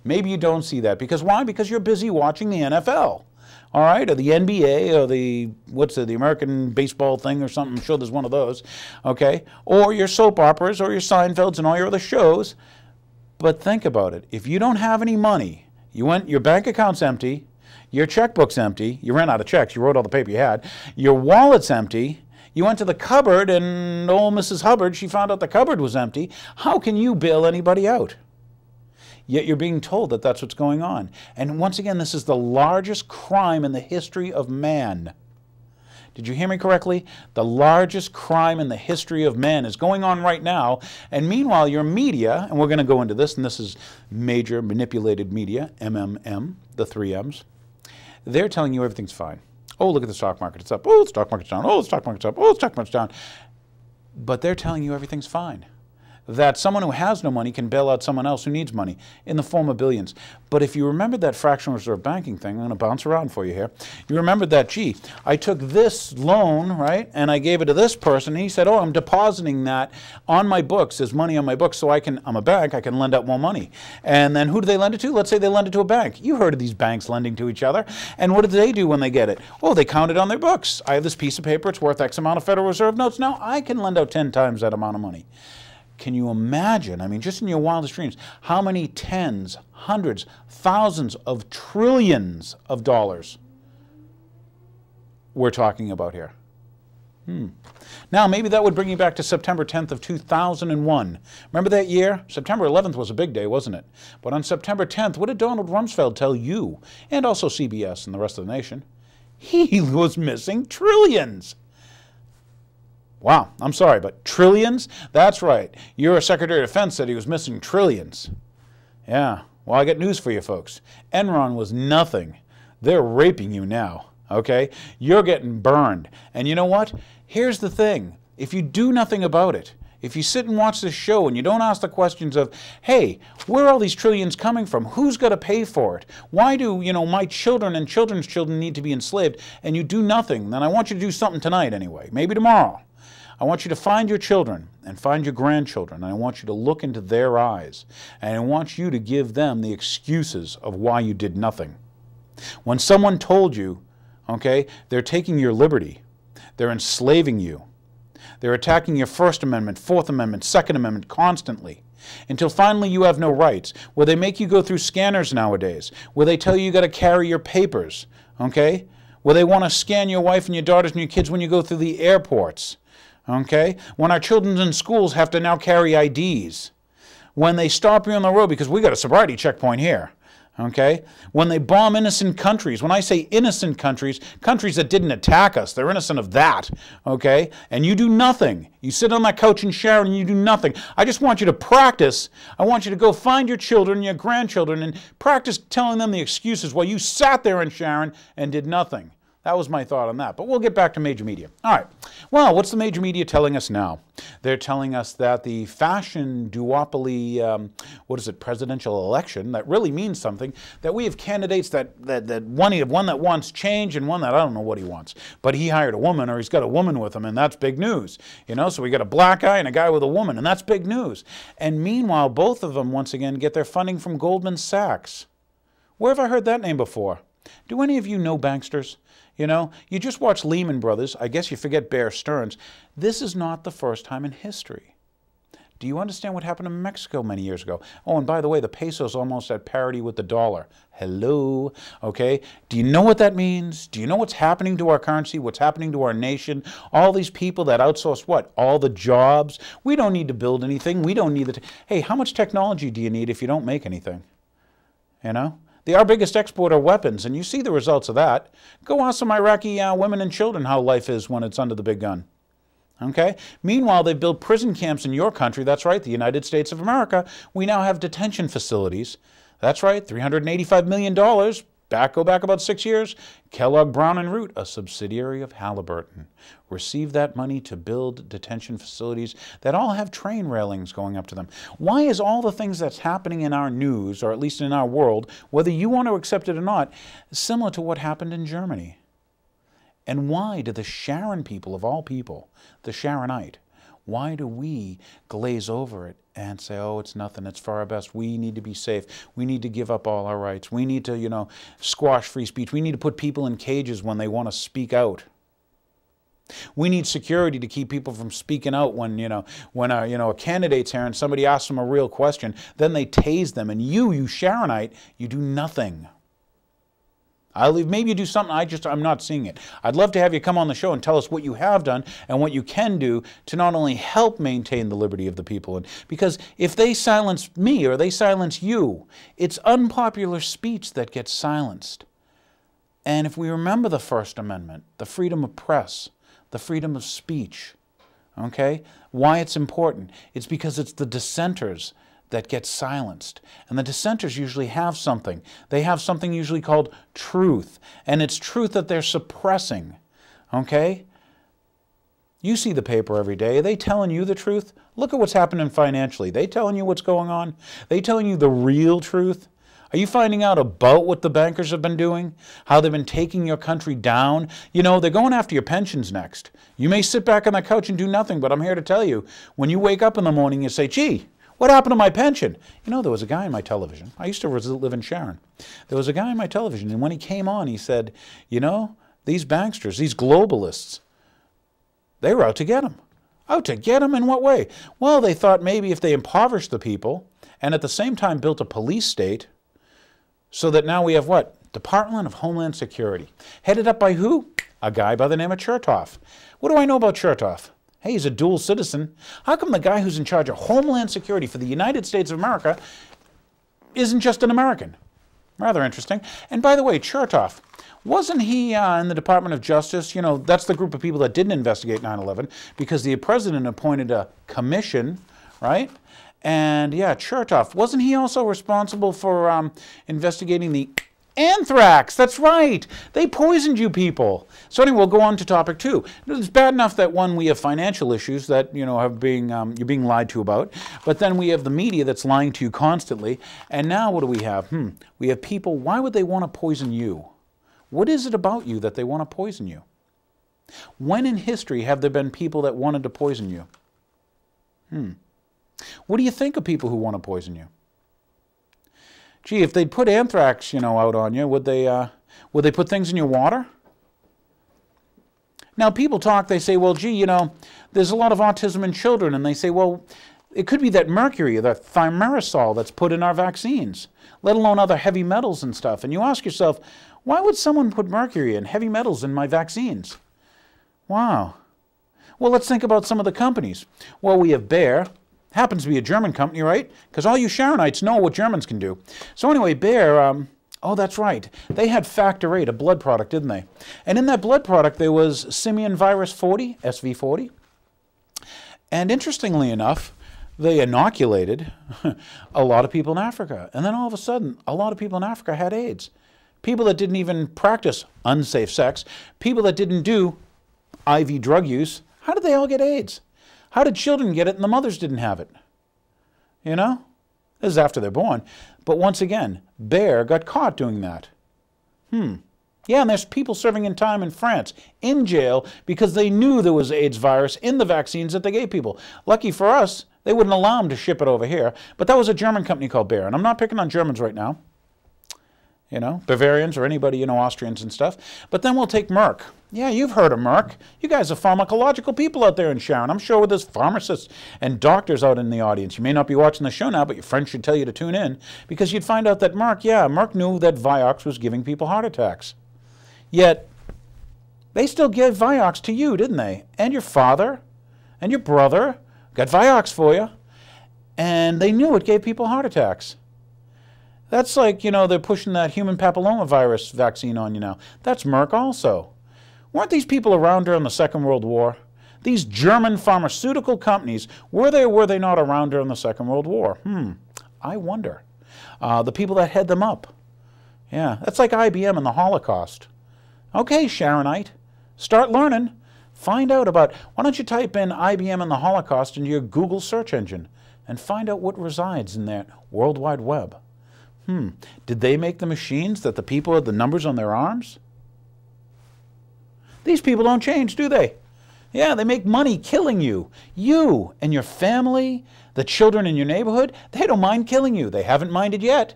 Maybe you don't see that. Because why? Because you're busy watching the NFL. All right, or the NBA, or the American baseball thing or something. I'm sure there's one of those, okay? Or your soap operas, or your Seinfelds, and all your other shows. But think about it. If you don't have any money, your bank account's empty, your checkbook's empty, you ran out of checks, you wrote all the paper you had, your wallet's empty, you went to the cupboard, and old Mrs. Hubbard, she found out the cupboard was empty. How can you bail anybody out? Yet you're being told that that's what's going on. And once again, this is the largest crime in the history of man. Did you hear me correctly? The largest crime in the history of man is going on right now. And meanwhile, your media, and we're going to go into this, and this is major manipulated media, MMM, the 3 M's, they're telling you everything's fine. Oh, look at the stock market, it's up. Oh, the stock market's down. Oh, the stock market's up. Oh, the stock market's down. But they're telling you everything's fine. That someone who has no money can bail out someone else who needs money in the form of billions. But if you remember that fractional reserve banking thing, I'm going to bounce around for you here. You remember that, gee, I took this loan, right, and I gave it to this person, and he said, oh, I'm depositing that on my books, as money on my books, so I'm a bank, I can lend out more money. And then who do they lend it to? Let's say they lend it to a bank. You heard of these banks lending to each other. And what do they do when they get it? Oh, they count it on their books. I have this piece of paper, it's worth X amount of Federal Reserve notes. Now I can lend out 10 times that amount of money. Can you imagine, I mean, just in your wildest dreams, how many tens, hundreds, thousands of trillions of dollars we're talking about here? Now, maybe that would bring you back to September 10th of 2001. Remember that year? September 11th was a big day, wasn't it? But on September 10th, what did Donald Rumsfeld tell you, and also CBS and the rest of the nation? He was missing trillions. Wow, I'm sorry, but trillions? That's right. Your Secretary of Defense said he was missing trillions. Yeah, well, I got news for you folks. Enron was nothing. They're raping you now, okay? You're getting burned. And you know what? Here's the thing. If you do nothing about it, if you sit and watch this show and you don't ask the questions of, hey, where are all these trillions coming from? Who's got to pay for it? Why do, my children and children's children need to be enslaved? And you do nothing, then I want you to do something tonight anyway, maybe tomorrow. I want you to find your children and find your grandchildren, and I want you to look into their eyes, and I want you to give them the excuses of why you did nothing. When someone told you, okay, they're taking your liberty, they're enslaving you, they're attacking your First Amendment, Fourth Amendment, Second Amendment constantly, until finally you have no rights, where they make you go through scanners nowadays, where they tell you got to carry your papers, okay, where they want to scan your wife and your daughters and your kids when you go through the airports. Okay? When our children in schools have to now carry IDs. When they stop you on the road, because we got a sobriety checkpoint here. Okay? When they bomb innocent countries. When I say innocent countries, countries that didn't attack us, they're innocent of that. Okay? And you do nothing. You sit on that couch in Sharon and you do nothing. I just want you to practice. I want you to go find your children, your grandchildren, and practice telling them the excuses while you sat there in Sharon and did nothing. That was my thought on that. But we'll get back to major media. All right. Well, what's the major media telling us now? They're telling us that the fashion duopoly, presidential election, that really means something, that we have candidates that one that wants change and one that I don't know what he wants. But he hired a woman or he's got a woman with him, and that's big news. So we got a black guy and a guy with a woman, and that's big news. And meanwhile, both of them, once again, get their funding from Goldman Sachs. Where have I heard that name before? Do any of you know banksters? You just watch Lehman Brothers. I guess you forget Bear Stearns. This is not the first time in history. Do you understand what happened in Mexico many years ago? Oh, and by the way, the peso's almost at parity with the dollar. Hello, okay? Do you know what that means? Do you know what's happening to our currency, what's happening to our nation? All these people that outsource what? All the jobs? We don't need to build anything. We don't need the... Hey, how much technology do you need if you don't make anything? Our biggest export are weapons, and you see the results of that. Go ask some Iraqi women and children how life is when it's under the big gun. Okay? Meanwhile, they've built prison camps in your country. That's right, the United States of America. We now have detention facilities. That's right, $385 million. Go back about 6 years. Kellogg, Brown & Root, a subsidiary of Halliburton, received that money to build detention facilities that all have train railings going up to them. Why is all the things that's happening in our news, or at least in our world, whether you want to accept it or not, similar to what happened in Germany? And why do the Sharon people, of all people, the Sharonite, why do we glaze over it and say, oh, it's nothing, it's for our best, we need to be safe, we need to give up all our rights, we need to, you know, squash free speech, we need to put people in cages when they want to speak out. We need security to keep people from speaking out when, you know, a candidate's here and somebody asks them a real question, then they tase them, and you Sharonite, you do nothing. Maybe you do something, I'm not seeing it. I'd love to have you come on the show and tell us what you have done and what you can do to not only help maintain the liberty of the people. And because if they silence me or they silence you, it's unpopular speech that gets silenced. And if we remember the First Amendment, the freedom of press, the freedom of speech, okay, why it's important, it's because it's the dissenters that get silenced. And the dissenters usually have something. They have something usually called truth. And it's truth that they're suppressing. Okay? You see the paper every day. Are they telling you the truth? Look at what's happening financially. They telling you what's going on? They telling you the real truth? Are you finding out about what the bankers have been doing? How they've been taking your country down? You know, they're going after your pensions next. You may sit back on the couch and do nothing, but I'm here to tell you, when you wake up in the morning, you say, gee, what happened to my pension? You know, there was a guy on my television. I used to live in Sharon. There was a guy on my television, and when he came on, he said, you know, these banksters, these globalists, they were out to get him. Out to get him in what way? Well, they thought maybe if they impoverished the people and at the same time built a police state so that now we have what? Department of Homeland Security. Headed up by who? A guy by the name of Chertoff. What do I know about Chertoff? Hey, he's a dual citizen. How come the guy who's in charge of Homeland Security for the United States of America isn't just an American? Rather interesting. And by the way, Chertoff, wasn't he in the Department of Justice? You know, that's the group of people that didn't investigate 9/11 because the president appointed a commission, right? And yeah, Chertoff, wasn't he also responsible for investigating the anthrax? That's right. They poisoned you people. So anyway, we'll go on to topic 2. It's bad enough that one, we have financial issues that, you know, you're being lied to about. But then we have the media that's lying to you constantly. And now what do we have? We have people, why would they want to poison you? What is it about you that they want to poison you? When in history have there been people that wanted to poison you? What do you think of people who want to poison you? Gee, if they'd put anthrax, you know, out on you, would they put things in your water? Now, people talk, they say, well, gee, you know, there's a lot of autism in children, and they say, well, it could be that mercury, that thimerosal that's put in our vaccines, let alone other heavy metals and stuff. And you ask yourself, why would someone put mercury and heavy metals in my vaccines? Wow. Well, let's think about some of the companies. Well, we have Bayer. Happens to be a German company, right? Because all you Sharonites know what Germans can do. So anyway, Bayer, oh, that's right. They had Factor VIII, a blood product, didn't they? And in that blood product, there was simian virus 40, SV40. And interestingly enough, they inoculated a lot of people in Africa. And then all of a sudden, a lot of people in Africa had AIDS. People that didn't even practice unsafe sex, people that didn't do IV drug use, how did they all get AIDS? How did children get it and the mothers didn't have it? You know? This is after they're born. But once again, Bayer got caught doing that. Yeah, and there's people serving in time in France, in jail, because they knew there was AIDS virus in the vaccines that they gave people. Lucky for us, they wouldn't allow them to ship it over here. But that was a German company called Bayer. And I'm not picking on Germans right now. You know, Bavarians or anybody, you know, Austrians and stuff. But then we'll take Merck. Yeah, you've heard of Merck. You guys are pharmacological people out there in Sharon. I'm sure there's pharmacists and doctors out in the audience. You may not be watching the show now, but your friends should tell you to tune in because you'd find out that Merck, yeah, Merck knew that Vioxx was giving people heart attacks. Yet, they still gave Vioxx to you, didn't they? And your father and your brother got Vioxx for you. And they knew it gave people heart attacks. That's like, you know, they're pushing that human papillomavirus vaccine on you now. That's Merck also. Weren't these people around during the Second World War? These German pharmaceutical companies, were they or were they not around during the Second World War? I wonder. The people that head them up. Yeah, that's like IBM and the Holocaust. Okay, Sharonite, start learning. Find out about, why don't you type in IBM and the Holocaust into your Google search engine and find out what resides in that World Wide Web. Did they make the machines that the people had the numbers on their arms? These people don't change, do they? Yeah, they make money killing you. You and your family, the children in your neighborhood, they don't mind killing you. They haven't minded yet.